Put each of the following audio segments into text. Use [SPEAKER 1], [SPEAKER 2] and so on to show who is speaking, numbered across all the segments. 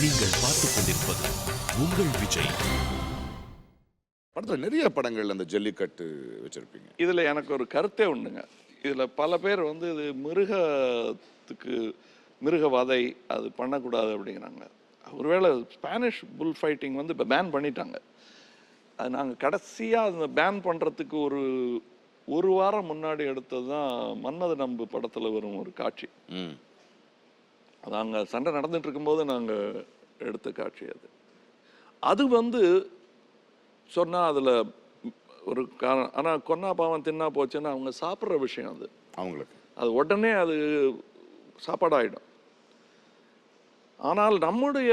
[SPEAKER 1] நீங்கள் பார்த்துக் கொண்டிருப்பது உங்கள் விஜய்.
[SPEAKER 2] படத்துல நிறைய படங்கள் அந்த ஜல்லிக்கட்டு வச்சிருப்பீங்க.
[SPEAKER 3] இதுல எனக்கு ஒரு கருத்தே உண்டுங்க. இதுல பல பேர் வந்து இது மிருகத்துக்கு மிருக வதை அது பண்ணக்கூடாது அப்படிங்கிறாங்க. ஒருவேளை ஸ்பானிஷ் புல் ஃபைட்டிங் வந்து இப்போ பேன் பண்ணிட்டாங்க. அது நாங்கள் கடைசியாக அந்த பேன் பண்ணுறதுக்கு ஒரு வாரம் முன்னாடி எடுத்தது தான் மன்மத நம்பு படத்தில் வரும் ஒரு காட்சி. அது அங்கே சண்டை நடந்துட்டு இருக்கும்போது நாங்கள் எடுத்த காட்சி அது. அது வந்து சொன்னால் அதில் ஒரு காரணம். ஆனால் கொன்னா பாவம் தின்னா போச்சுன்னா அவங்க சாப்பிட்ற விஷயம் அது
[SPEAKER 2] அவங்களுக்கு
[SPEAKER 3] அது உடனே அது சாப்பாடாயிடும். ஆனால் நம்முடைய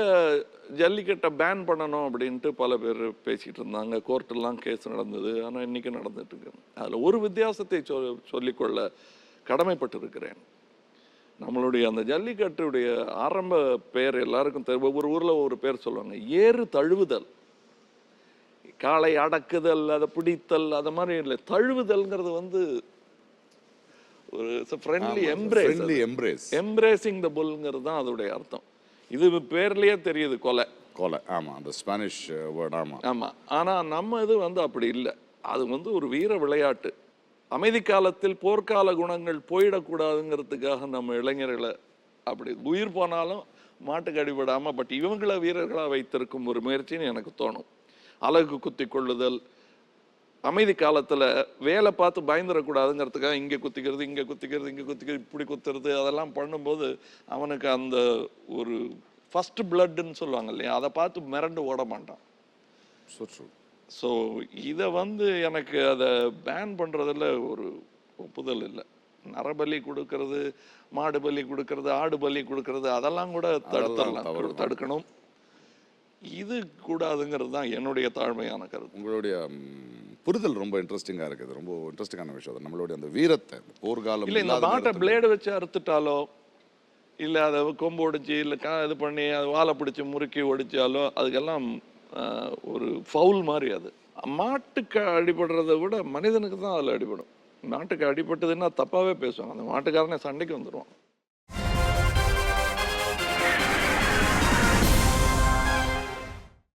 [SPEAKER 3] ஜல்லிக்கட்டை பேன் பண்ணணும் அப்படின்ட்டு பல பேர் பேசிகிட்டு இருந்தாங்க. கோர்ட்டெல்லாம் கேஸ் நடந்தது. ஆனால் இன்றைக்கி நடந்துட்டு இருக்கு. அதில் ஒரு வித்தியாசத்தை சொல்லிக்கொள்ள கடமைப்பட்டு இருக்கிறேன். நம்மளுடைய அந்த ஜல்லிக்கட்டுடைய ஆரம்ப பெயர் எல்லாருக்கும் ஒவ்வொரு ஊரில் ஒவ்வொரு பேர் சொல்லுவாங்க. ஏறு தழுவுதல், காளை அடக்குதல், அதை பிடித்தல், அது மாதிரி இல்லை. தழுவுதல்ங்கிறது வந்து ஒரு ஃப்ரெண்ட்லி எம்ப்ரேஸ், எம்ப்ரேசிங் த புல்ங்கிறது தான் அதோடைய அர்த்தம். இது பேர்லயே தெரியுது, கொலை.
[SPEAKER 2] ஆமாம், அந்த ஸ்பானிஷ் வேர்ட்.
[SPEAKER 3] ஆமாம். ஆனால் நம்ம இது வந்து அப்படி இல்லை. அது வந்து ஒரு வீர விளையாட்டு. அமைதி காலத்தில் போர்க்கால குணங்கள் போயிடக்கூடாதுங்கிறதுக்காக நம்ம இளைஞர்களை அப்படி உயிர் போனாலும் மாட்டுக்கு அடிபடாமல் பட் இவங்களை வீரர்களாக வைத்திருக்கும் ஒரு முயற்சின்னு எனக்கு தோணும். அழகு குத்தி கொள்ளுதல், அமைதி காலத்தில் வேலை பார்த்து பயந்துடக்கூடாதுங்கிறதுக்காக இங்கே குத்திக்கிறது, இங்கே குத்திக்கிறது, இங்கே குத்திக்கிறது, இப்படி குத்துறது, அதெல்லாம் பண்ணும்போது அவனுக்கு அந்த ஒரு ஃபர்ஸ்ட் பிளட்டுன்னு சொல்லுவாங்க இல்லையா, அதை பார்த்து மிரண்டு ஓட மாட்டான். ஸோ இதை வந்து எனக்கு அதை பேன் பண்ணுறதில் ஒரு ஒப்புதல் இல்லை. நரபலி கொடுக்கறது, மாடு பலி கொடுக்கறது, ஆடு பலி கொடுக்கறது, அதெல்லாம் கூட தடுக்கணும். இது கூடாதுங்கிறது தான் என்னுடைய தாழ்மையான கருத்து.
[SPEAKER 2] உங்களுடைய புரிதல் ரொம்ப இன்ட்ரெஸ்டிங்காக இருக்குது. ரொம்ப இன்ட்ரெஸ்டிங்கான விஷயம். நம்மளுடைய அந்த வீரத்தை, போர்க்காலம்
[SPEAKER 3] இல்லை, இந்த மாட்டை பிளேடு வச்சு அறுத்துட்டாலோ இல்லை அதை கொம்பு ஒடிச்சு இல்லை இது பண்ணி அது வாழை பிடிச்சி முறுக்கி ஒடிச்சாலோ அதுக்கெல்லாம் ஒரு ஃபவுல் மாதிரி. அது மாட்டுக்கு அடிபடுறதை விட மனிதனுக்கு தான் அதில் அடிபடும். மாட்டுக்கு அடிபட்டதுன்னா தப்பாகவே பேசுவாங்க. அந்த மாட்டுக்காரனே சண்டைக்கு வந்துடுவான்.